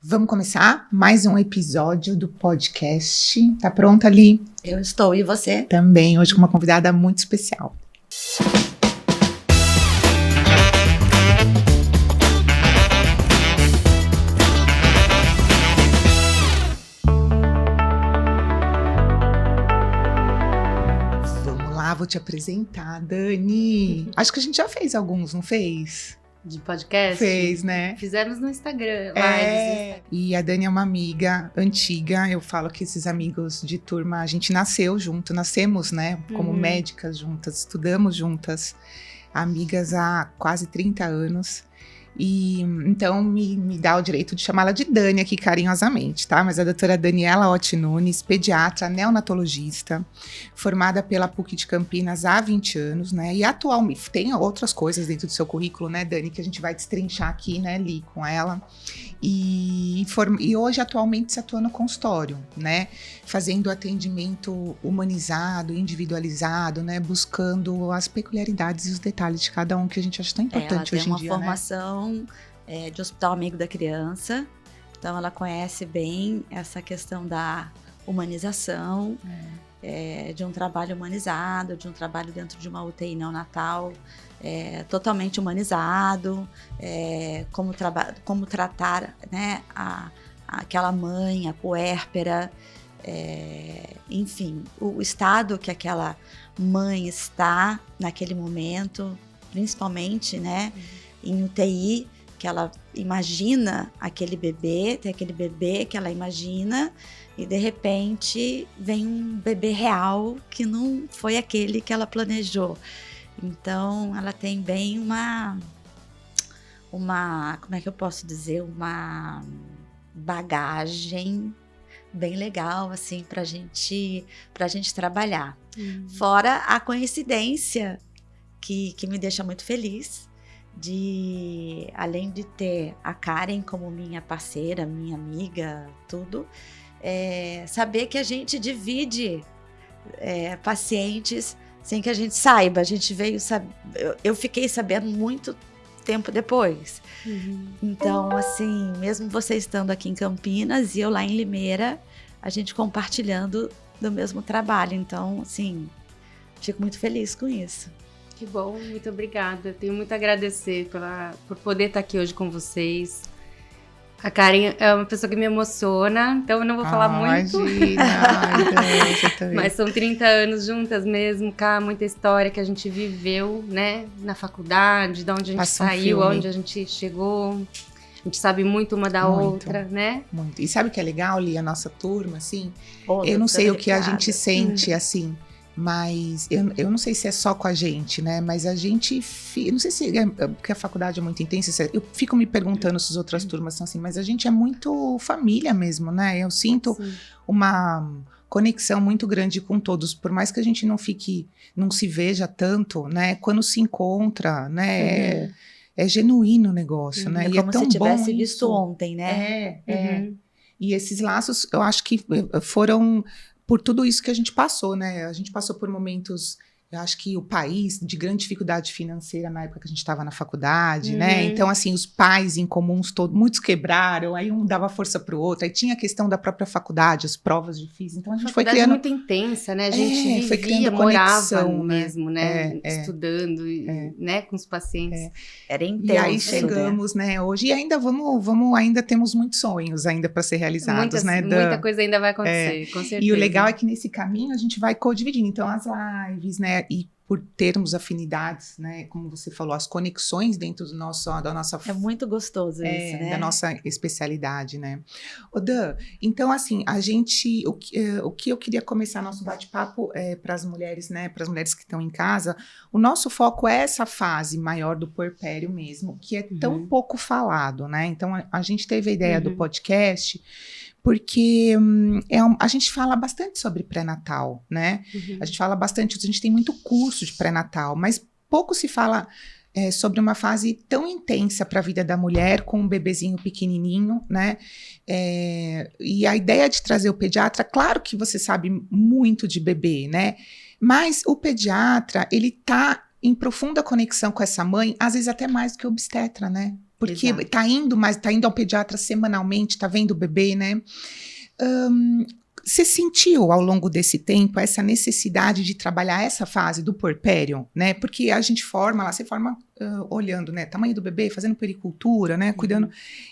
Vamos começar mais um episódio do podcast. Tá pronta, Li? Eu estou, e você? Também, hoje com uma convidada muito especial. Vamos lá, vou te apresentar, Dani. Acho que a gente já fez alguns, não fez? De podcast? Fez, né? Fizemos no Instagram, lives. E a Dani é uma amiga antiga. Eu falo que esses amigos de turma, a gente nasceu junto, nascemos, né? Como médicas juntas, estudamos juntas, amigas há quase 30 anos. E então me dá o direito de chamá-la de Dani aqui carinhosamente, tá? Mas a doutora Daniela Otti Nunes, pediatra, neonatologista, formada pela PUC de Campinas há 20 anos, né? E atualmente tem outras coisas dentro do seu currículo, né, Dani, que a gente vai destrinchar aqui, né, Li, com ela. E hoje atualmente se atua no consultório, né? Fazendo atendimento humanizado, individualizado, né? Buscando as peculiaridades e os detalhes de cada um que a gente acha tão importante hoje em dia, Ela tem uma formação de Hospital Amigo da Criança, então ela conhece bem essa questão da humanização, de um trabalho humanizado, de um trabalho dentro de uma UTI neonatal, totalmente humanizado, como tratar, né, aquela mãe, a puérpera, enfim, o estado que aquela mãe está naquele momento, principalmente, né, em UTI, que ela imagina aquele bebê, tem aquele bebê que ela imagina, e de repente vem um bebê real que não foi aquele que ela planejou. Então, ela tem bem uma, como é que eu posso dizer, uma bagagem bem legal, assim, pra gente trabalhar. Fora a coincidência que me deixa muito feliz, de, além de ter a Karen como minha parceira, minha amiga, tudo, saber que a gente divide pacientes sem que a gente saiba. A gente veio saber, eu fiquei sabendo muito tempo depois. Então, assim, mesmo você estando aqui em Campinas e eu lá em Limeira, a gente compartilhando do mesmo trabalho. Então, assim, fico muito feliz com isso. Que bom, muito obrigada. Tenho muito a agradecer por poder estar aqui hoje com vocês. A Karen é uma pessoa que me emociona, então eu não vou falar muito. Imagina, Mas são 30 anos juntas mesmo, cá, muita história que a gente viveu, né, na faculdade, de onde a gente saiu, onde a gente chegou. A gente sabe muito uma da outra, né? Muito. E sabe o que é legal, Li, a nossa turma, assim? Eu não sei o que a gente sente, assim, mas eu não sei se é só com a gente, né? Mas a gente, não sei se porque a faculdade é muito intensa, eu fico me perguntando se as outras turmas são assim, mas a gente é muito família mesmo, né? Eu sinto uma conexão muito grande com todos, por mais que a gente não se veja tanto, né? Quando se encontra, né? É genuíno o negócio, né? É e como é tão se tivesse bom visto isso. ontem, né? E esses laços, eu acho que foram por tudo isso que a gente passou, né? A gente passou por momentos, eu acho que o país, de grande dificuldade financeira na época que a gente estava na faculdade, né? Então, assim, os pais em comuns, muitos quebraram, aí um dava força pro outro, aí tinha a questão da própria faculdade, as provas difíceis, então a gente foi criando... muito intensa, né? A gente vivia, morava mesmo, né? Estudando, né? Com os pacientes. Era intenso. E aí chegamos, né? Hoje, e ainda ainda temos muitos sonhos ainda para ser realizados, né? Muita coisa ainda vai acontecer, com certeza. E o legal é que nesse caminho a gente vai co-dividindo, então as lives, né? E por termos afinidades, né? Como você falou, as conexões dentro da nossa... É muito gostoso isso, né? Da nossa especialidade, né? Ô Dan, então assim, o que eu queria começar nosso bate-papo para as mulheres, né? Para as mulheres que estão em casa, o nosso foco é essa fase maior do puerpério mesmo, que é tão pouco falado, né? Então a gente teve a ideia do podcast porque a gente fala bastante sobre pré-natal, né? A gente fala bastante, a gente tem muito curso de pré-natal, mas pouco se fala sobre uma fase tão intensa para a vida da mulher, com um bebezinho pequenininho, né? E a ideia de trazer o pediatra, claro que você sabe muito de bebê, né? Mas o pediatra, ele tá em profunda conexão com essa mãe, às vezes até mais do que o obstetra, né? Porque Exato. tá indo ao pediatra semanalmente, tá vendo o bebê, né? Você sentiu ao longo desse tempo essa necessidade de trabalhar essa fase do puerpério, né? Porque a gente forma lá, você forma olhando, né? Tamanho do bebê, fazendo puericultura, né? Cuidando.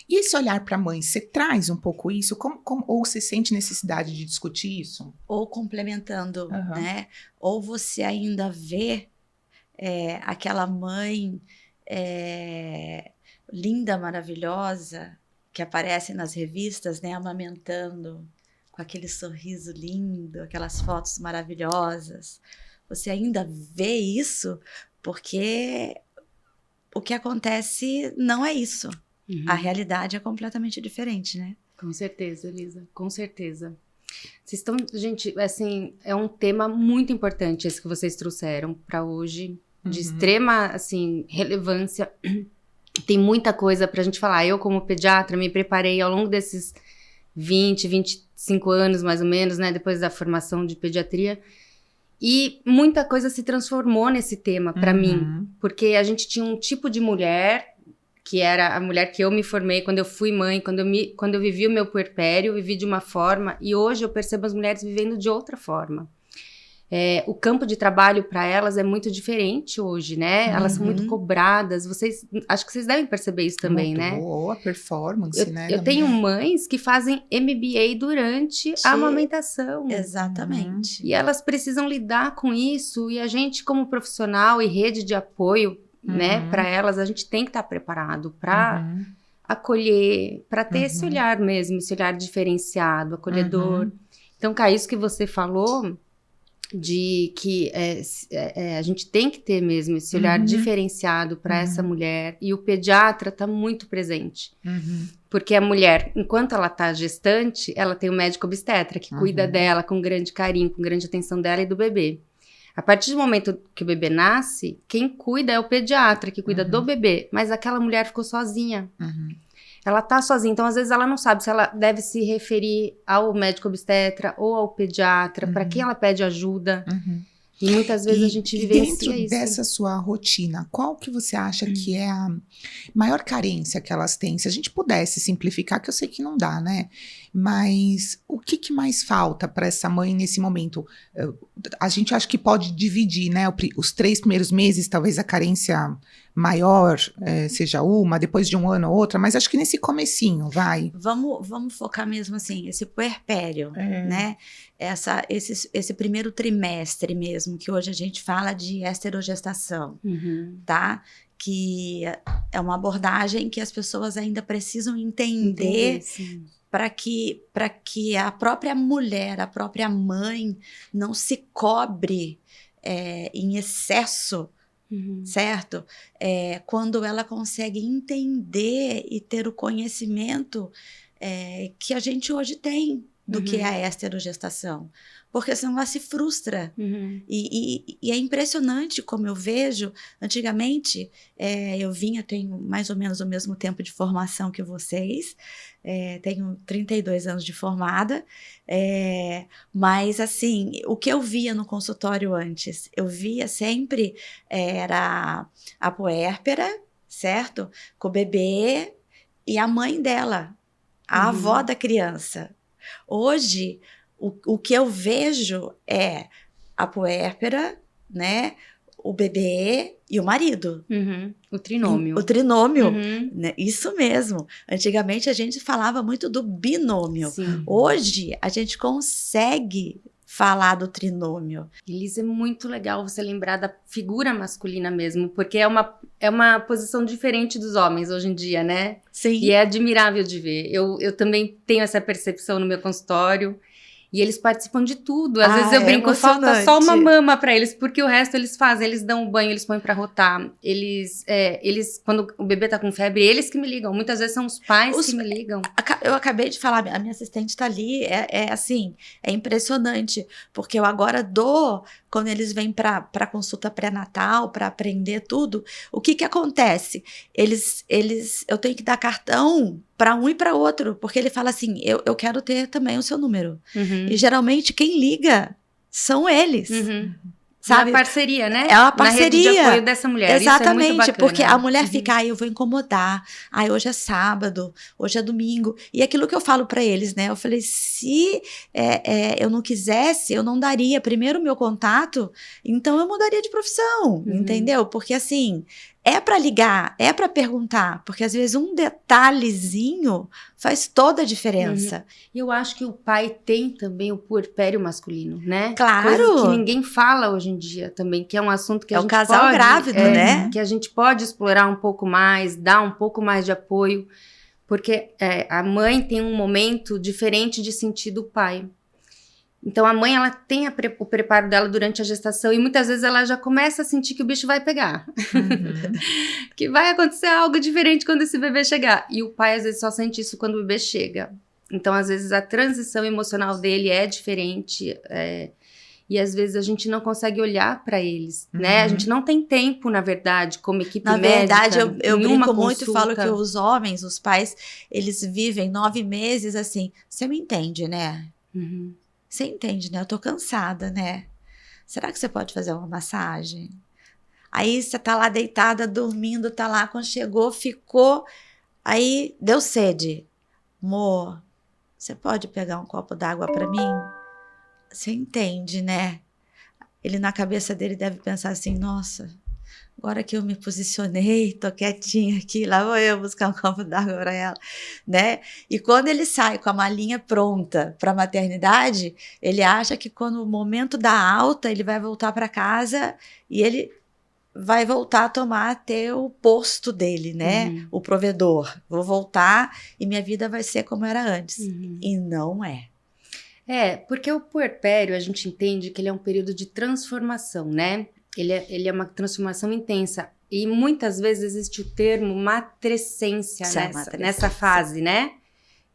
E esse olhar para a mãe, você traz um pouco isso? Ou você sente necessidade de discutir isso? Ou complementando, né? Ou você ainda vê aquela mãe linda, maravilhosa, que aparece nas revistas, né? Amamentando, com aquele sorriso lindo, aquelas fotos maravilhosas. Você ainda vê isso porque o que acontece não é isso. A realidade é completamente diferente, né? Com certeza, Elisa, com certeza. Vocês estão, gente, assim, é um tema muito importante esse que vocês trouxeram para hoje, de extrema, assim, relevância. Tem muita coisa pra gente falar. Eu, como pediatra, me preparei ao longo desses 25 anos, mais ou menos, né? Depois da formação de pediatria. E muita coisa se transformou nesse tema para mim. Porque a gente tinha um tipo de mulher, que era a mulher que eu me formei quando eu fui mãe, quando eu vivi o meu puerpério, vivi de uma forma. E hoje eu percebo as mulheres vivendo de outra forma. O campo de trabalho para elas é muito diferente hoje, né? Elas são muito cobradas. Acho que vocês devem perceber isso também, né? Boa performance, né? Eu tenho mães que fazem MBA durante a amamentação. Exatamente. E elas precisam lidar com isso. E a gente, como profissional e rede de apoio, né, para elas, a gente tem que estar preparado para acolher, para ter esse olhar mesmo, esse olhar diferenciado, acolhedor. Então, Cá, isso que você falou, de que a gente tem que ter mesmo esse olhar diferenciado para essa mulher, e o pediatra está muito presente, porque a mulher, enquanto ela está gestante, ela tem o médico obstetra que cuida dela com grande carinho, com grande atenção dela e do bebê. A partir do momento que o bebê nasce, quem cuida é o pediatra, que cuida do bebê, mas aquela mulher ficou sozinha. Ela tá sozinha, então às vezes ela não sabe se ela deve se referir ao médico obstetra ou ao pediatra, para quem ela pede ajuda. E muitas vezes a gente vivencia dentro isso. Dessa sua rotina, qual que você acha que é a maior carência que elas têm? Se a gente pudesse simplificar, que eu sei que não dá, né? Mas o que mais falta para essa mãe nesse momento? A gente acha que pode dividir, né? Os 3 primeiros meses, talvez a carência maior seja uma, depois de um ano outra, mas acho que nesse comecinho, vai. Vamos focar mesmo assim, esse puerpério, né? Esse primeiro trimestre mesmo, que hoje a gente fala de esterogestação, tá? Que é uma abordagem que as pessoas ainda precisam entender para que a própria mulher, a própria mãe não se cobre em excesso, certo? Quando ela consegue entender e ter o conhecimento que a gente hoje tem do que é a esterogestação, porque senão ela se frustra. E é impressionante como eu vejo. Antigamente, eu tenho mais ou menos o mesmo tempo de formação que vocês, tenho 32 anos de formada, mas assim, o que eu via no consultório antes, eu via sempre era a puérpera, certo? Com o bebê e a mãe dela, a avó da criança. Hoje, o que eu vejo é a puérpera, né? O bebê e o marido. O trinômio. O trinômio, né? Isso mesmo. Antigamente a gente falava muito do binômio. Hoje a gente consegue falar do trinômio. Elisa, é muito legal você lembrar da figura masculina mesmo, porque é uma posição diferente dos homens hoje em dia, né? Sim. E é admirável de ver. Eu também tenho essa percepção no meu consultório. E eles participam de tudo. Às vezes eu brinco, falta só uma mama pra eles, porque o resto eles fazem. Eles dão o banho, eles põem pra rotar. Eles, quando o bebê tá com febre, eles que me ligam. Muitas vezes são os pais que me ligam. Eu acabei de falar, a minha assistente tá ali. Assim, é impressionante. Porque eu agora dou, quando eles vêm pra consulta pré-natal, pra aprender tudo, o que acontece? Eu tenho que dar cartão para um e para outro, porque ele fala assim, eu quero ter também o seu número. E geralmente quem liga são eles, sabe? É uma parceria, né? É uma parceria. Na rede de apoio dessa mulher. Exatamente, isso é muito bacana. Porque a mulher fica, eu vou incomodar, hoje é sábado, hoje é domingo, e aquilo que eu falo para eles, né? Eu falei, se eu não quisesse, eu não daria primeiro o meu contato, então eu mudaria de profissão, entendeu? Porque assim, é para ligar, é para perguntar, porque às vezes um detalhezinho faz toda a diferença. E eu acho que o pai tem também o puerpério masculino, né? Claro! Coisa que ninguém fala hoje em dia também, que é um assunto que a gente pode... É o casal grávido, né? Que a gente pode explorar um pouco mais, dar um pouco mais de apoio, porque a mãe tem um momento diferente de sentir do pai. Então, a mãe, ela tem o preparo dela durante a gestação e muitas vezes ela já começa a sentir que o bicho vai pegar. Que vai acontecer algo diferente quando esse bebê chegar. E o pai, às vezes, só sente isso quando o bebê chega. Então, às vezes, a transição emocional dele é diferente. E, às vezes, a gente não consegue olhar para eles, né? A gente não tem tempo, na verdade, como equipe médica. Na verdade, eu brinco muito e falo que os homens, os pais, eles vivem 9 meses assim. Você me entende, né? Você entende, né? Eu tô cansada, né? Será que você pode fazer uma massagem? Aí você tá lá deitada, dormindo, tá lá, quando chegou, ficou, aí deu sede. Amor, você pode pegar um copo d'água pra mim? Você entende, né? Ele na cabeça dele deve pensar assim, nossa, agora que eu me posicionei, tô quietinha aqui, lá vou eu buscar um copo d'água para ela, né? E quando ele sai com a malinha pronta para a maternidade, ele acha que quando o momento da alta, ele vai voltar para casa e ele vai voltar a ter o posto dele, né? O provedor. Vou voltar e minha vida vai ser como era antes. E não é. Porque o puerpério, a gente entende que ele é um período de transformação, né? Ele é uma transformação intensa. E muitas vezes existe o termo matrescência nessa fase, né?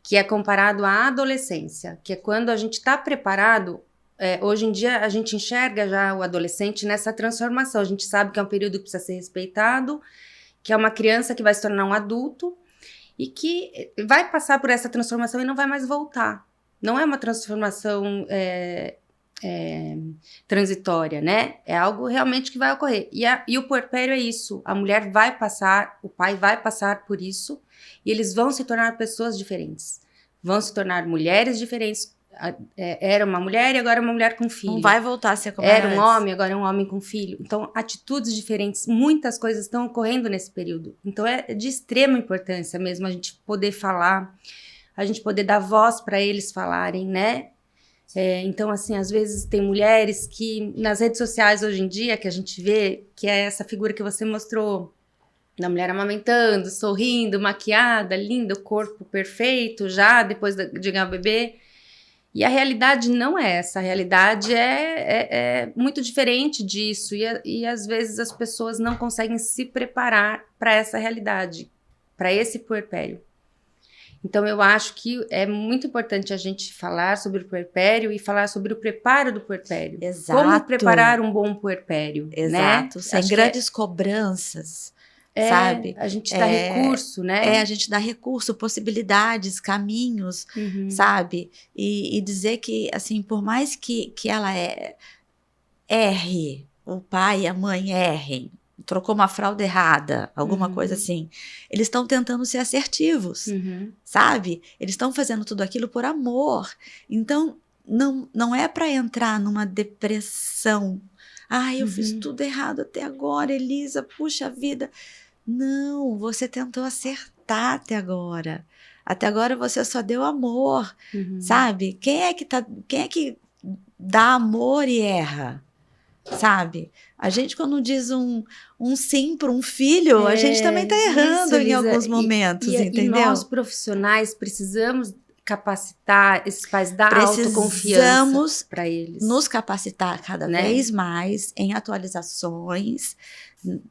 Que é comparado à adolescência. Que é quando a gente está preparado. Hoje em dia, a gente enxerga já o adolescente nessa transformação. A gente sabe que é um período que precisa ser respeitado. Que é uma criança que vai se tornar um adulto. E que vai passar por essa transformação e não vai mais voltar. Não é uma transformação... transitória, né? É algo realmente que vai ocorrer. E o puerpério é isso. A mulher vai passar, o pai vai passar por isso, e eles vão se tornar pessoas diferentes. Vão se tornar mulheres diferentes. Era uma mulher e agora é uma mulher com filho. Não vai voltar a ser como era um homem, agora é um homem com filho. Então, atitudes diferentes, muitas coisas estão ocorrendo nesse período. Então, é de extrema importância mesmo a gente poder falar, a gente poder dar voz para eles falarem, né? Então, assim, às vezes tem mulheres que nas redes sociais hoje em dia, que a gente vê, que é essa figura que você mostrou, da mulher amamentando, sorrindo, maquiada, linda, o corpo perfeito já, depois de ganhar o bebê. E a realidade não é essa, a realidade é muito diferente disso. E às vezes as pessoas não conseguem se preparar para essa realidade, para esse puerpério. Então, eu acho que é muito importante a gente falar sobre o puerpério e falar sobre o preparo do puerpério. Exato. Como preparar um bom puerpério, exato, né? Sem grandes cobranças, sabe? A gente dá recurso, né? A gente dá recurso, possibilidades, caminhos, sabe? E dizer que, assim, por mais que ela erre, o pai e a mãe errem, trocou uma fralda errada, alguma coisa assim. Eles estão tentando ser assertivos, sabe? Eles estão fazendo tudo aquilo por amor. Então, não é para entrar numa depressão. Eu fiz tudo errado até agora, Elisa, puxa vida. Não, você tentou acertar até agora. Até agora você só deu amor, sabe? Quem é que dá amor e erra? Sabe? A gente, quando diz um sim para um filho, a gente também está errando em alguns momentos, entendeu? E nós, profissionais, precisamos capacitar esses pais, dar autoconfiança para eles. Nos capacitar cada vez mais em atualizações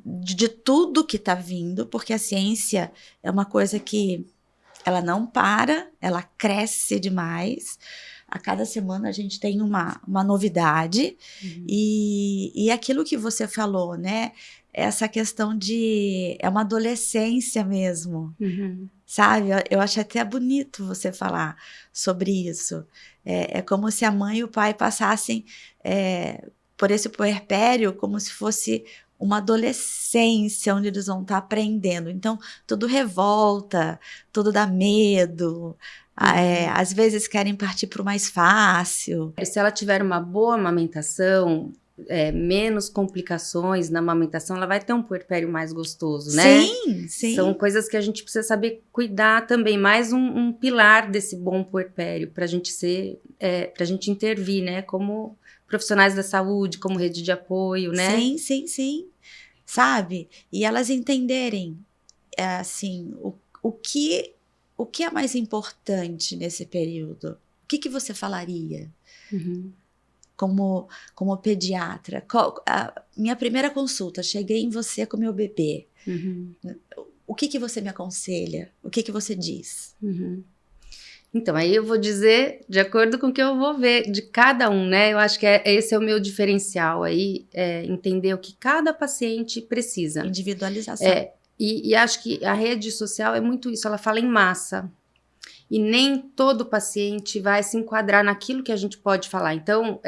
de tudo que está vindo, porque a ciência é uma coisa que ela não para, ela cresce demais. A cada semana a gente tem uma novidade. E aquilo que você falou, né? Essa questão é uma adolescência mesmo, sabe? Eu acho até bonito você falar sobre isso. É como se a mãe e o pai passassem por esse puerpério como se fosse uma adolescência, onde eles vão estar aprendendo. Então, tudo revolta, tudo dá medo, às vezes querem partir para o mais fácil. Se ela tiver uma boa amamentação, menos complicações na amamentação, ela vai ter um puerpério mais gostoso, né? Sim, sim. São coisas que a gente precisa saber cuidar também, mais um pilar desse bom puerpério, para a gente pra gente intervir, né? Como profissionais da saúde, como rede de apoio, né? Sim, sim, sim. Sabe? E elas entenderem, assim, o que é mais importante nesse período? O que você falaria? Uhum. Como pediatra? Minha primeira consulta, cheguei em você com meu bebê. Uhum. O que você me aconselha? O que você diz? Uhum. Então, aí eu vou dizer de acordo com o que eu vou ver de cada um, né? Eu acho que esse é o meu diferencial aí, entender o que cada paciente precisa. Individualização. E acho que a rede social é muito isso, ela fala em massa. E nem todo paciente vai se enquadrar naquilo que a gente pode falar. Então,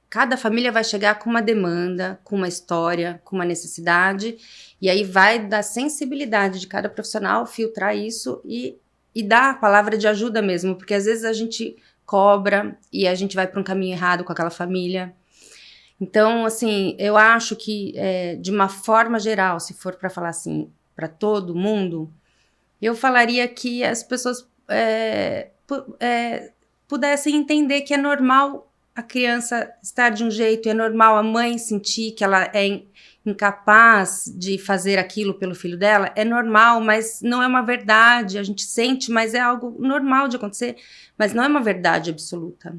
cada família vai chegar com uma demanda, com uma história, com uma necessidade, e aí vai da sensibilidade de cada profissional filtrar isso e dar a palavra de ajuda mesmo, porque às vezes a gente cobra e a gente vai para um caminho errado com aquela família. Então, assim, eu acho que, de uma forma geral, se for para falar assim, para todo mundo, eu falaria que as pessoas pudessem entender que é normal a criança estar de um jeito, é normal a mãe sentir que ela é incapaz de fazer aquilo pelo filho dela, é normal, mas não é uma verdade, a gente sente, mas é algo normal de acontecer, mas não é uma verdade absoluta.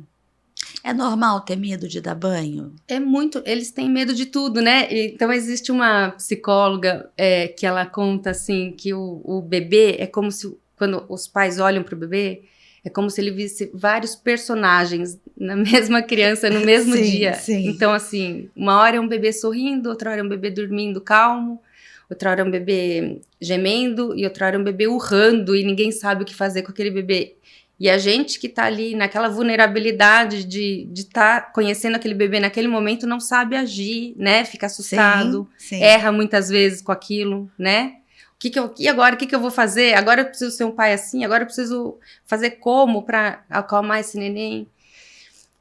É normal ter medo de dar banho? É muito, eles têm medo de tudo, né? Então existe uma psicóloga que ela conta assim, que o bebê é como se, quando os pais olham para o bebê, é como se ele visse vários personagens na mesma criança no mesmo dia. Sim. Então, assim, uma hora é um bebê sorrindo, outra hora é um bebê dormindo calmo, outra hora é um bebê gemendo e outra hora é um bebê urrando e ninguém sabe o que fazer com aquele bebê. E a gente que tá ali naquela vulnerabilidade de estar conhecendo aquele bebê naquele momento não sabe agir, né? Fica assustado, sim. Erra muitas vezes com aquilo, né? E agora, o que eu vou fazer? Agora eu preciso ser um pai assim? Agora eu preciso fazer como para acalmar esse neném?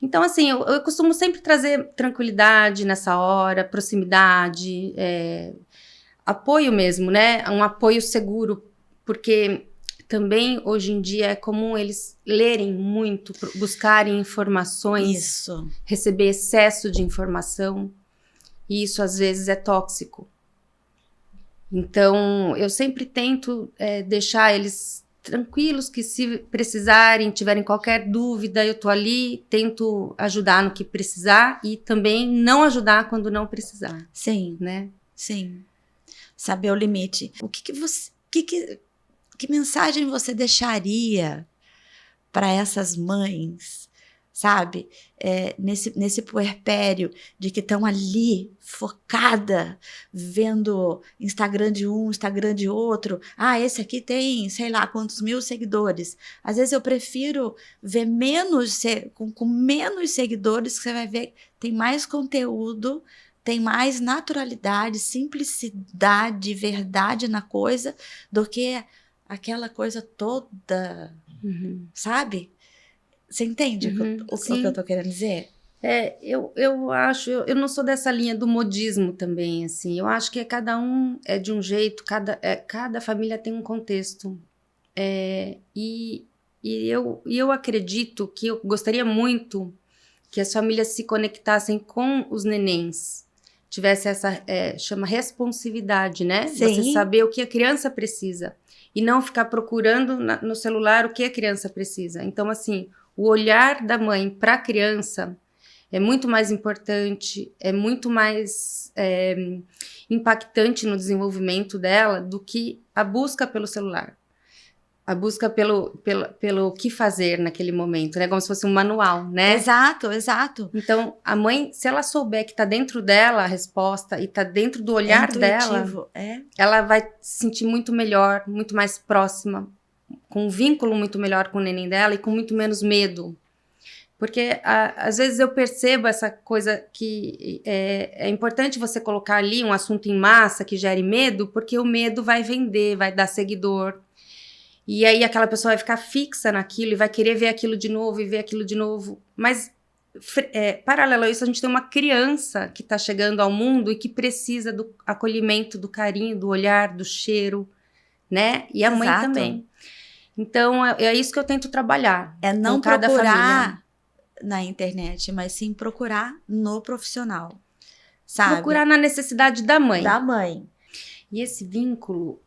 Então, assim, eu costumo sempre trazer tranquilidade nessa hora, proximidade, apoio mesmo, né? Um apoio seguro, porque também, hoje em dia, é comum eles lerem muito, buscarem informações, Isso. Receber excesso de informação, e isso, às vezes, é tóxico. Então, eu sempre tento deixar eles tranquilos, que se precisarem, tiverem qualquer dúvida, eu tô ali, tento ajudar no que precisar e também não ajudar quando não precisar. Sim, né? Sim. Saber o limite. Que mensagem você deixaria para essas mães, sabe? Nesse puerpério de que estão ali focada, vendo Instagram de um, Instagram de outro. Ah, esse aqui tem, sei lá, quantos mil seguidores. Às vezes eu prefiro ver com menos seguidores, que você vai ver tem mais conteúdo, tem mais naturalidade, simplicidade, verdade na coisa, do que aquela coisa toda, sabe? Você entende o que eu tô querendo dizer? Eu acho, eu não sou dessa linha do modismo também, assim, eu acho que cada um é de um jeito, cada família tem um contexto, e eu acredito que eu gostaria muito que as famílias se conectassem com os nenéns, tivesse essa, chama responsividade, né? Sim. Você saber o que a criança precisa, e não ficar procurando no celular o que a criança precisa. Então, assim, o olhar da mãe para a criança é muito mais importante, é muito mais impactante no desenvolvimento dela do que a busca pelo celular. A busca pelo que fazer naquele momento, né? Como se fosse um manual, né? Exato, exato. Então, a mãe, se ela souber que tá dentro dela a resposta e tá dentro do olhar dela, ela vai se sentir muito melhor, muito mais próxima, com um vínculo muito melhor com o neném dela e com muito menos medo. Porque às vezes eu percebo essa coisa que é importante você colocar ali um assunto em massa que gere medo, porque o medo vai vender, vai dar seguidor. E aí aquela pessoa vai ficar fixa naquilo e vai querer ver aquilo de novo e ver aquilo de novo. Mas, paralelo a isso, a gente tem uma criança que está chegando ao mundo e que precisa do acolhimento, do carinho, do olhar, do cheiro, né? E a mãe também. Então, é isso que eu tento trabalhar. É não procurar na internet, mas sim procurar no profissional, sabe? Procurar na necessidade da mãe. Da mãe. E esse vínculo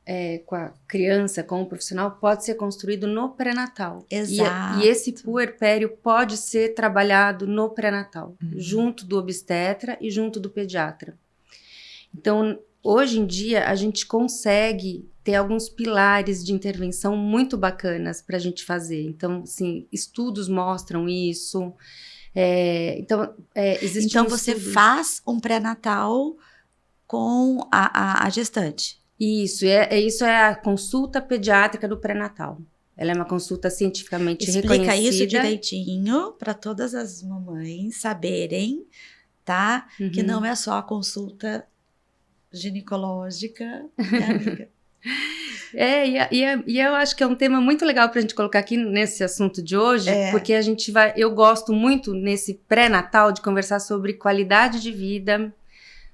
com a criança, com o profissional, pode ser construído no pré-natal. Exato. E esse puerpério pode ser trabalhado no pré-natal, junto do obstetra e junto do pediatra. Então, hoje em dia, a gente consegue ter alguns pilares de intervenção muito bacanas para a gente fazer. Então, assim, estudos mostram isso. Existe então, você faz um pré-natal com a gestante. Isso é a consulta pediátrica do pré-natal. Ela é uma consulta cientificamente reconhecida. Explica isso direitinho para todas as mamães saberem, tá? Que não é só a consulta ginecológica, né, amiga? E eu acho que é um tema muito legal para a gente colocar aqui nesse assunto de hoje, porque eu gosto muito nesse pré-natal de conversar sobre qualidade de vida,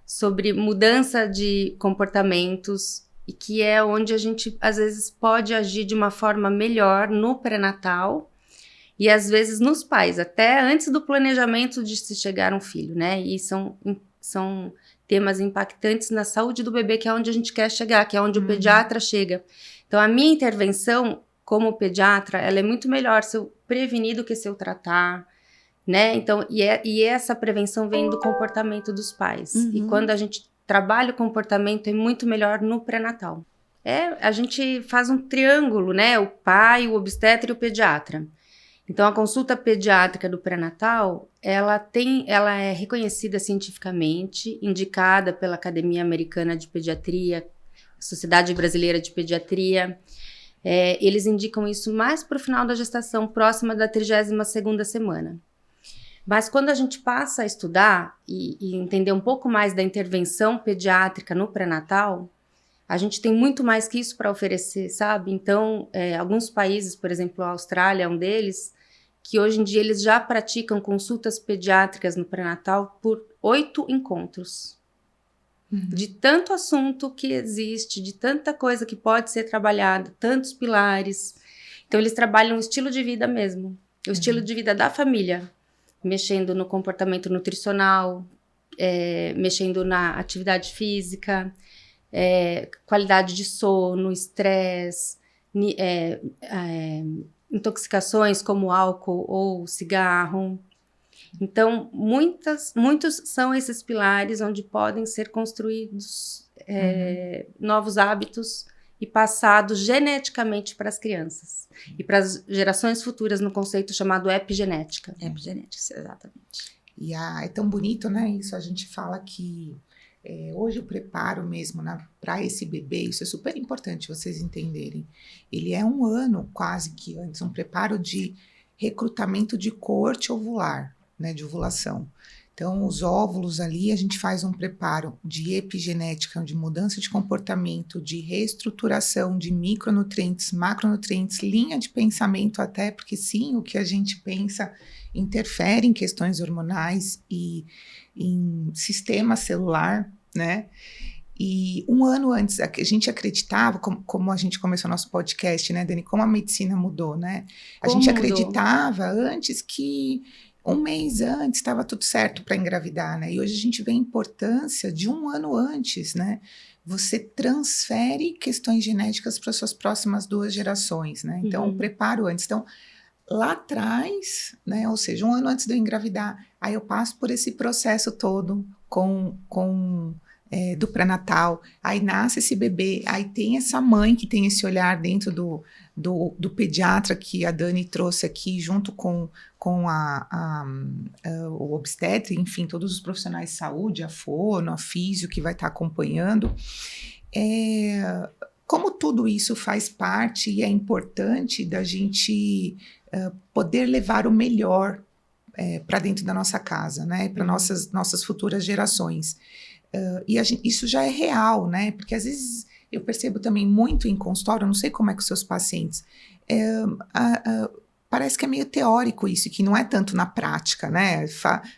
sobre mudança de comportamentos, e que é onde a gente às vezes pode agir de uma forma melhor no pré-natal e às vezes nos pais, até antes do planejamento de se chegar um filho, né? E são temas impactantes na saúde do bebê, que é onde a gente quer chegar, que é onde o pediatra chega. Então, a minha intervenção como pediatra, ela é muito melhor se eu prevenir do que se eu tratar, né? Então, e essa prevenção vem do comportamento dos pais. E quando a gente trabalha o comportamento, é muito melhor no pré-natal. A gente faz um triângulo, né? O pai, o obstetra e o pediatra. Então, a consulta pediátrica do pré-natal, ela é reconhecida cientificamente, indicada pela Academia Americana de Pediatria, Sociedade Brasileira de Pediatria. Eles indicam isso mais para o final da gestação, próxima da 32ª semana. Mas quando a gente passa a estudar e entender um pouco mais da intervenção pediátrica no pré-natal, a gente tem muito mais que isso para oferecer, sabe? Então, alguns países, por exemplo, a Austrália é um deles, que hoje em dia eles já praticam consultas pediátricas no pré-natal por 8 encontros. De tanto assunto que existe, de tanta coisa que pode ser trabalhada, tantos pilares. Então, eles trabalham o estilo de vida mesmo, o estilo de vida da família, mexendo no comportamento nutricional, mexendo na atividade física, qualidade de sono, estresse, intoxicações como álcool ou cigarro. Então, muitos são esses pilares onde podem ser construídos novos hábitos e passados geneticamente para as crianças e para as gerações futuras no conceito chamado epigenética. Epigenética, exatamente. E é tão bonito, né? Isso a gente fala que hoje o preparo mesmo para esse bebê, isso é super importante vocês entenderem. Ele é 1 ano quase que antes, um preparo de recrutamento de coorte ovular, né? De ovulação. Então, os óvulos ali, a gente faz um preparo de epigenética, de mudança de comportamento, de reestruturação de micronutrientes, macronutrientes, linha de pensamento até, porque sim, o que a gente pensa interfere em questões hormonais e em sistema celular, né? E 1 ano antes, a gente acreditava, como a gente começou nosso podcast, né, Dani, como a medicina mudou, né? A gente acreditava antes que 1 mês antes estava tudo certo para engravidar, né? E hoje a gente vê a importância de 1 ano antes, né? Você transfere questões genéticas para suas próximas 2 gerações, né? Então, o preparo antes. Então, lá atrás, né? Ou seja, 1 ano antes de eu engravidar, aí eu passo por esse processo todo do pré-natal, aí nasce esse bebê, aí tem essa mãe que tem esse olhar dentro do pediatra que a Dani trouxe aqui, junto com o obstetra, enfim, todos os profissionais de saúde, a fono, a físio que vai estar acompanhando. Como tudo isso faz parte e é importante da gente poder levar o melhor para dentro da nossa casa, né? Para nossas futuras gerações. E isso já é real, né? Porque às vezes eu percebo também muito em consultório, eu não sei como é com os seus pacientes, parece que é meio teórico isso, que não é tanto na prática, né?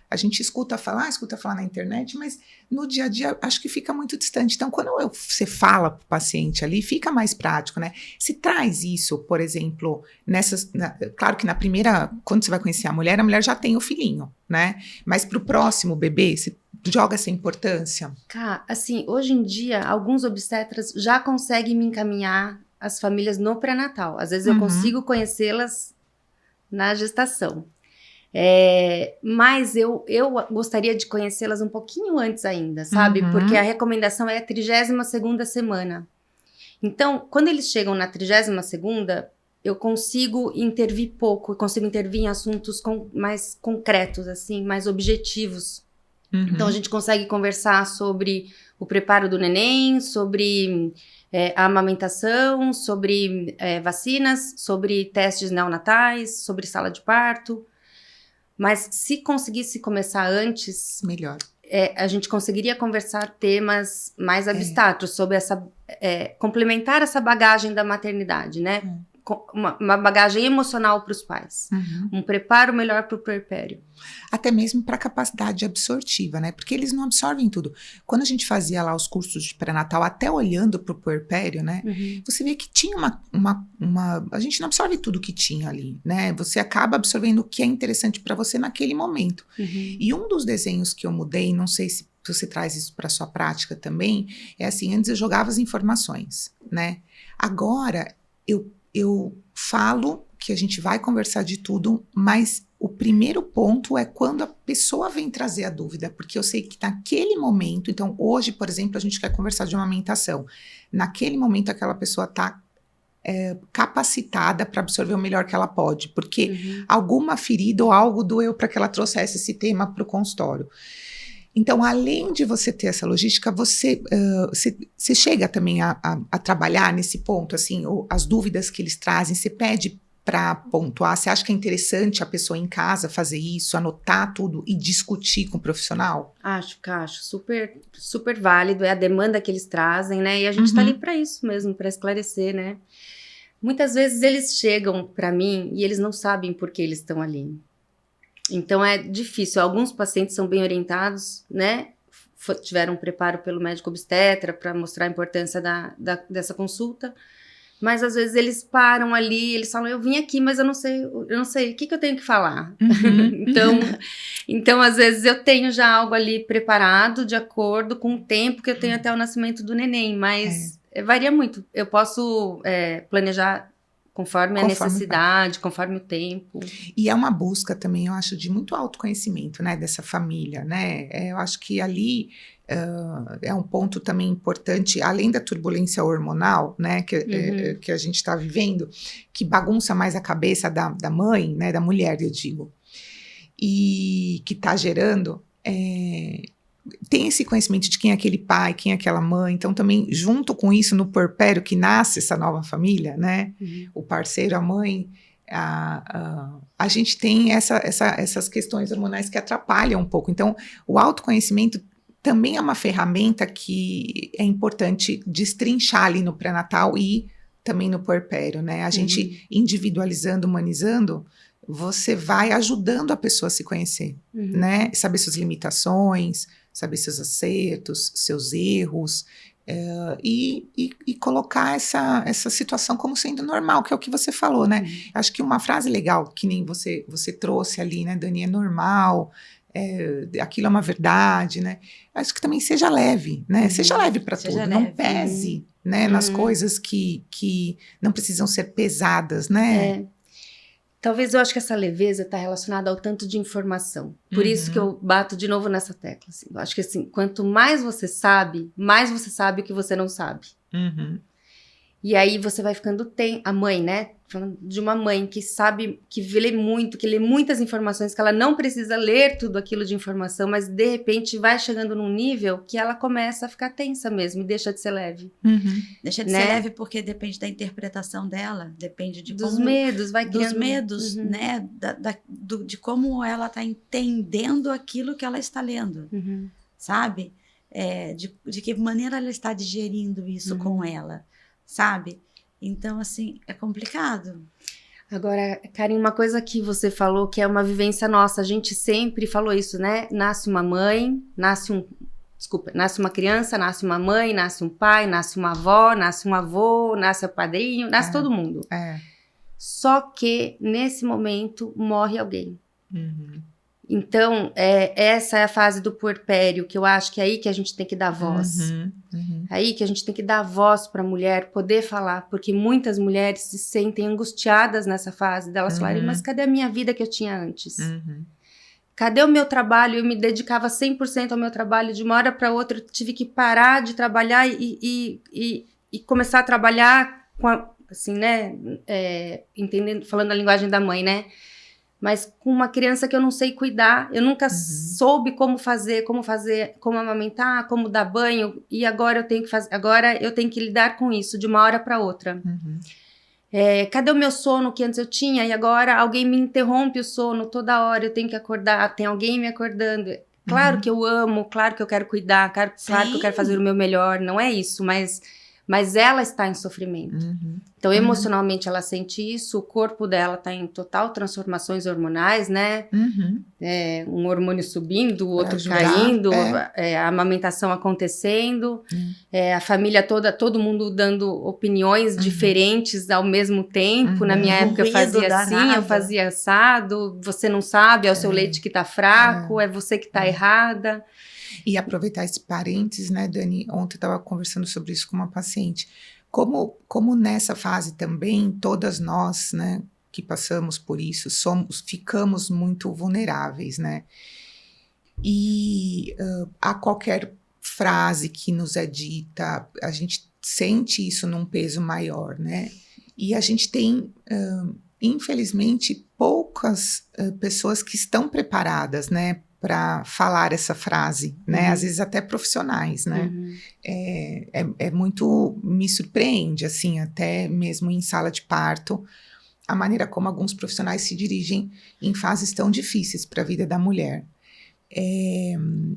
A gente escuta falar na internet, mas no dia a dia acho que fica muito distante. Então, quando você fala para o paciente ali, fica mais prático, né? Se traz isso, por exemplo, claro que quando você vai conhecer a mulher já tem o filhinho, né? Mas para o próximo bebê, você joga essa importância? Cara, assim, hoje em dia, alguns obstetras já conseguem me encaminhar as famílias no pré-natal. Às vezes eu consigo conhecê-las na gestação. Mas eu gostaria de conhecê-las um pouquinho antes ainda, sabe? Porque a recomendação é a 32ª semana. Então, quando eles chegam na 32ª, eu consigo intervir pouco, eu consigo intervir em assuntos mais concretos, assim, mais objetivos. Então, a gente consegue conversar sobre o preparo do neném, sobre a amamentação, sobre vacinas, sobre testes neonatais, sobre sala de parto. Mas se conseguisse começar antes... Melhor. A gente conseguiria conversar temas mais abstratos sobre complementar essa bagagem da maternidade, né? Uma bagagem emocional para os pais. Um preparo melhor para o puerpério. Até mesmo para a capacidade absortiva, né? Porque eles não absorvem tudo. Quando a gente fazia lá os cursos de pré-natal, até olhando para o puerpério, né? Você vê que tinha a gente não absorve tudo que tinha ali, né? Você acaba absorvendo o que é interessante para você naquele momento. E um dos desenhos que eu mudei, não sei se você traz isso para sua prática também, é assim, antes eu jogava as informações, né? Agora, eu falo que a gente vai conversar de tudo, mas o primeiro ponto é quando a pessoa vem trazer a dúvida, porque eu sei que naquele momento, então hoje, por exemplo, a gente quer conversar de amamentação. Naquele momento, aquela pessoa está capacitada para absorver o melhor que ela pode, porque alguma ferida ou algo doeu para que ela trouxesse esse tema para o consultório. Então, além de você ter essa logística, você chega também a trabalhar nesse ponto, assim, as dúvidas que eles trazem, você pede para pontuar, você acha que é interessante a pessoa em casa fazer isso, anotar tudo e discutir com o profissional? Acho super, super válido, é a demanda que eles trazem, né? E a gente está ali para isso mesmo, para esclarecer, né? Muitas vezes eles chegam para mim e eles não sabem por que eles estão ali. Então, é difícil. Alguns pacientes são bem orientados, né? Tiveram um preparo pelo médico obstetra para mostrar a importância dessa consulta. Mas, às vezes, eles param ali, eles falam, eu vim aqui, mas eu não sei o que eu tenho que falar. Então, às vezes, eu tenho já algo ali preparado de acordo com o tempo que eu tenho até o nascimento do neném. Mas varia muito. Eu posso planejar conforme a necessidade, conforme o tempo. E é uma busca também, eu acho, de muito autoconhecimento, né, dessa família, né? Eu acho que ali é um ponto também importante, além da turbulência hormonal, né, que a gente está vivendo, que bagunça mais a cabeça da mãe, né, da mulher, eu digo, e que está gerando... tem esse conhecimento de quem é aquele pai, quem é aquela mãe, então também junto com isso no puerpério que nasce essa nova família, né, o parceiro, a mãe, a gente tem essas questões hormonais que atrapalham um pouco, então o autoconhecimento também é uma ferramenta que é importante destrinchar ali no pré-natal e também no puerpério, né, a gente individualizando, humanizando, você vai ajudando a pessoa a se conhecer, né, saber suas limitações, saber seus acertos, seus erros, e colocar essa situação como sendo normal, que é o que você falou, né? Acho que uma frase legal, que nem você trouxe ali, né, Dani, é normal, aquilo é uma verdade, né? Acho que também seja leve, né? Seja leve para tudo, leve. Não pese, né, nas coisas que não precisam ser pesadas, né? Talvez eu acho que essa leveza está relacionada ao tanto de informação. Por isso que eu bato de novo nessa tecla. Assim. Eu acho que assim, quanto mais você sabe o que você não sabe. E aí você vai ficando a mãe, né? Falando de uma mãe que sabe, que lê muito, que lê muitas informações, que ela não precisa ler tudo aquilo de informação, mas de repente vai chegando num nível que ela começa a ficar tensa mesmo e deixa de ser leve. Deixa de ser leve porque depende da interpretação dela, depende de dos medos, vai criando... Dos medos, né? De como ela está entendendo aquilo que ela está lendo, sabe? De que maneira ela está digerindo isso com ela, sabe? Então, assim, é complicado. Agora, Karen, uma coisa que você falou que é uma vivência nossa, a gente sempre falou isso, né? Nasce uma mãe, nasce uma criança, nasce uma mãe, nasce um pai, nasce uma avó, nasce um avô, nasce o padrinho, nasce todo mundo. Só que, nesse momento, morre alguém. Então, essa é a fase do puerpério, que eu acho que é aí que a gente tem que dar voz. Aí que a gente tem que dar voz para a mulher poder falar, porque muitas mulheres se sentem angustiadas nessa fase, delas falarem, mas cadê a minha vida que eu tinha antes? Cadê o meu trabalho? Eu me dedicava 100% ao meu trabalho, de uma hora para outra eu tive que parar de trabalhar e começar a trabalhar com assim, né, entendendo, falando a linguagem da mãe, né? Mas com uma criança que eu não sei cuidar, eu nunca soube como amamentar, como dar banho, e agora eu tenho que lidar com isso de uma hora para outra. Cadê o meu sono que antes eu tinha, e agora alguém me interrompe o sono toda hora, eu tenho que acordar, tem alguém me acordando. Claro que eu amo, claro que eu quero cuidar, claro que eu quero fazer o meu melhor, não é isso, mas ela está em sofrimento. Então, emocionalmente, ela sente isso, o corpo dela está em total transformações hormonais, né? Um hormônio subindo, o outro caindo, a amamentação acontecendo, a família toda, todo mundo dando opiniões diferentes ao mesmo tempo. Na minha época, eu fazia assim, eu fazia assado, você não sabe, é o seu leite que está fraco, é você que está errada. E aproveitar esse parênteses, né, Dani? Ontem eu estava conversando sobre isso com uma paciente. Como nessa fase também, todas nós, né, que passamos por isso, ficamos muito vulneráveis, né? E a qualquer frase que nos é dita, a gente sente isso num peso maior, né? E a gente tem, infelizmente, poucas pessoas que estão preparadas, né, para falar essa frase, né? Às vezes até profissionais, né? É muito, me surpreende, assim, até mesmo em sala de parto, a maneira como alguns profissionais se dirigem em fases tão difíceis para a vida da mulher.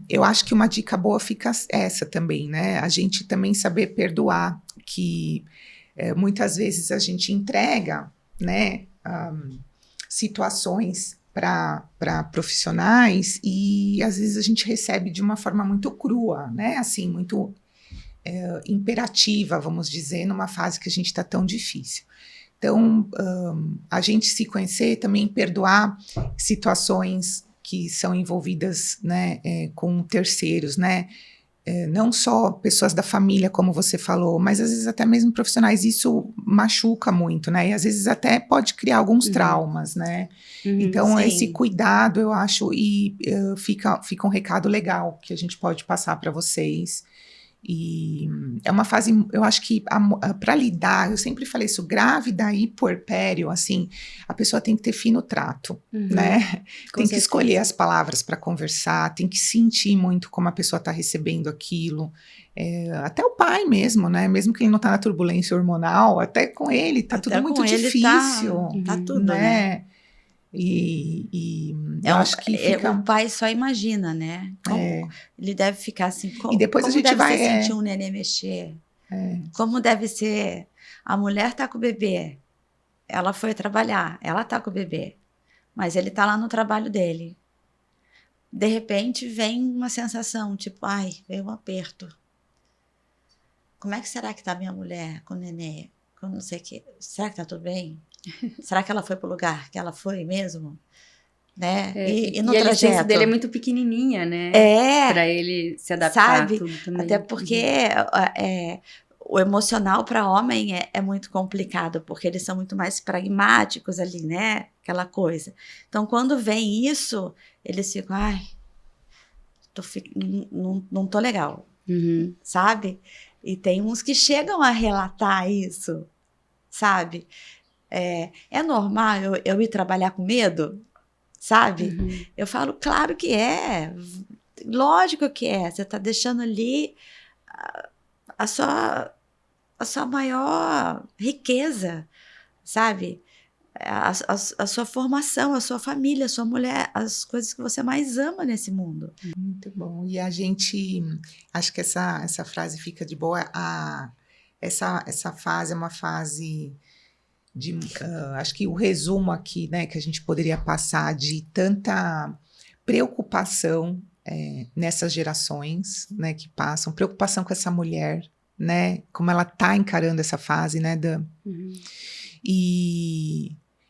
Eu acho que uma dica boa fica essa também, né? A gente também saber perdoar, que muitas vezes a gente entrega, né, situações para profissionais e às vezes a gente recebe de uma forma muito crua, né? Assim, muito imperativa, vamos dizer, numa fase que a gente está tão difícil. Então, a gente se conhecer, também perdoar situações que são envolvidas, né, com terceiros, né? Não só pessoas da família, como você falou, mas às vezes até mesmo profissionais, isso machuca muito, né? E às vezes até pode criar alguns traumas, né? Então, esse cuidado, eu acho, e fica um recado legal que a gente pode passar para vocês. E é uma fase, eu acho que para lidar, eu sempre falei isso, grávida e puerpério, assim, a pessoa tem que ter fino trato, né? Tem que escolher as palavras para conversar, tem que sentir muito como a pessoa está recebendo aquilo. Até o pai mesmo, né? Mesmo que ele não está na turbulência hormonal, até com ele tá tudo muito difícil. Tá tudo, né? E eu acho que fica... O pai só imagina, né? Como ele deve ficar assim, e depois como a gente vai sentir um neném mexer, como deve ser, a mulher tá com o bebê, ela foi trabalhar, ela tá com o bebê, mas ele tá lá no trabalho dele, de repente vem uma sensação, tipo, ai, veio um aperto, como é que será que tá minha mulher com o neném, com não sei o que, será que tá tudo bem? Será que ela foi pro lugar que ela foi mesmo? Né? E no trajeto... a licença dele é muito pequenininha, né? Para ele se adaptar a tudo também. Até porque o emocional para homem é muito complicado, porque eles são muito mais pragmáticos ali, né? Aquela coisa. Então, quando vem isso, eles ficam, ai, não tô legal, sabe? E tem uns que chegam a relatar isso, sabe? É normal eu ir trabalhar com medo, sabe? Eu falo, claro que é. Lógico que é. Você está deixando ali a sua maior riqueza, sabe? A sua formação, a sua família, a sua mulher, as coisas que você mais ama nesse mundo. Muito bom. E a gente, acho que essa frase fica de boa. Essa fase é uma fase de, acho que o resumo aqui, né, que a gente poderia passar de tanta preocupação nessas gerações, né, que passam, preocupação com essa mulher, né, como ela está encarando essa fase, né, Dan?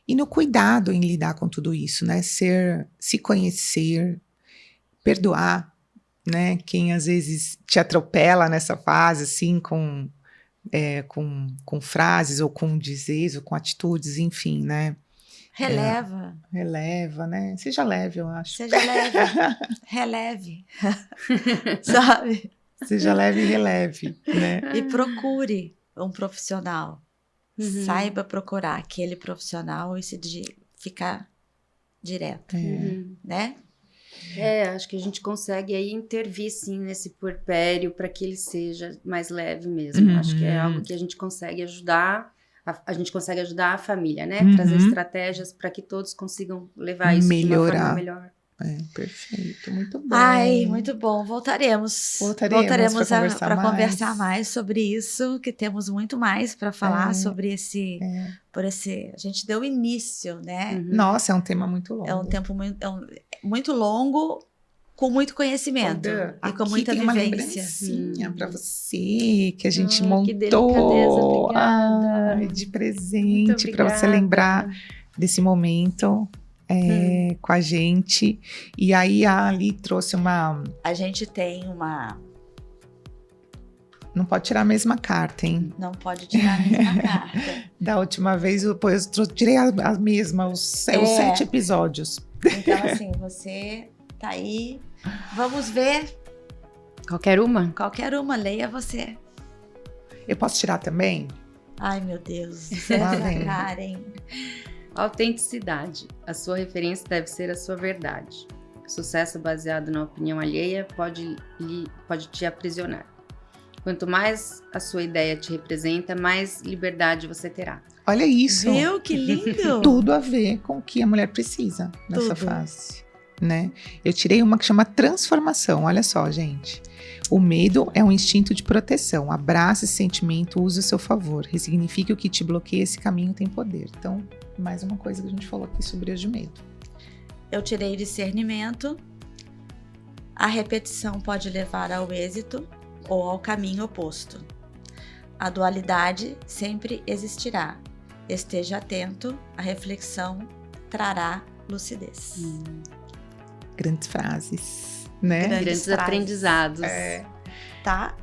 E no cuidado em lidar com tudo isso, né? Se conhecer, perdoar, né? Quem às vezes te atropela nessa fase, assim, com frases ou com dizeres ou com atitudes, enfim, né? Releva, né? Seja leve, eu acho. Seja leve. Releve. Sabe? Seja leve e releve, né? E procure um profissional. Saiba procurar aquele profissional e ficar direto, né? Acho que a gente consegue aí intervir, sim, nesse puerpério para que ele seja mais leve mesmo. Acho que é algo que a gente consegue ajudar, a gente consegue ajudar a família, né? Trazer estratégias para que todos consigam levar isso de uma forma melhor. Perfeito, muito bom. Ai, muito bom. Voltaremos para conversar mais sobre isso, que temos muito mais para falar sobre esse. A gente deu início, né? Nossa, é um tema muito longo. É um tempo muito longo, com muito conhecimento e com muita tem vivência. Uma para você que a gente montou. Que delicadeza, obrigada. De presente para você lembrar desse momento. Com a gente. E aí a Ali trouxe uma... A gente tem uma... Não pode tirar a mesma carta, hein? Não pode tirar a mesma carta. Da última vez eu tirei a mesma, os 7 episódios. Então assim, você tá aí. Vamos ver. Qualquer uma? Qualquer uma, leia você. Eu posso tirar também? Ai, meu Deus. Essa Karen. Autenticidade. A sua referência deve ser a sua verdade. Sucesso baseado na opinião alheia pode te aprisionar. Quanto mais a sua ideia te representa, mais liberdade você terá. Olha isso. Viu? Que lindo! Tudo a ver com o que a mulher precisa nessa fase, né? Eu tirei uma que chama transformação. Olha só, gente. O medo é um instinto de proteção. Abraça esse sentimento, use a seu favor. Ressignifique o que te bloqueia, esse caminho tem poder. Então, mais uma coisa que a gente falou aqui sobre o medo. Eu tirei discernimento. A repetição pode levar ao êxito ou ao caminho oposto. A dualidade sempre existirá. Esteja atento, a reflexão trará lucidez. Grandes frases, né? Grandes aprendizados. Tá?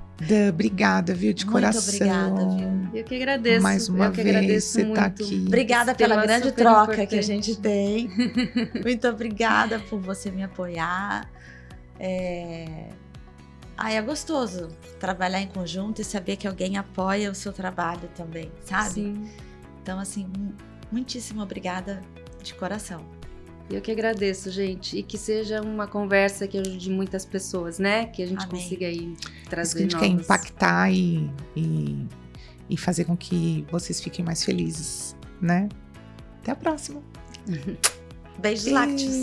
Obrigada, viu, de coração. Muito obrigada, viu? Eu que agradeço. Mais uma vez, você tá aqui. Obrigada pela grande troca que a gente tem. Muito obrigada por você me apoiar. É gostoso trabalhar em conjunto e saber que alguém apoia o seu trabalho também, sabe? Sim. Então, assim, muitíssimo obrigada de coração. Eu que agradeço, gente. E que seja uma conversa que ajude muitas pessoas, né? Que a gente consiga aí trazer isso que a gente quer impactar e fazer com que vocês fiquem mais felizes, né? Até a próxima. Beijos lácteos.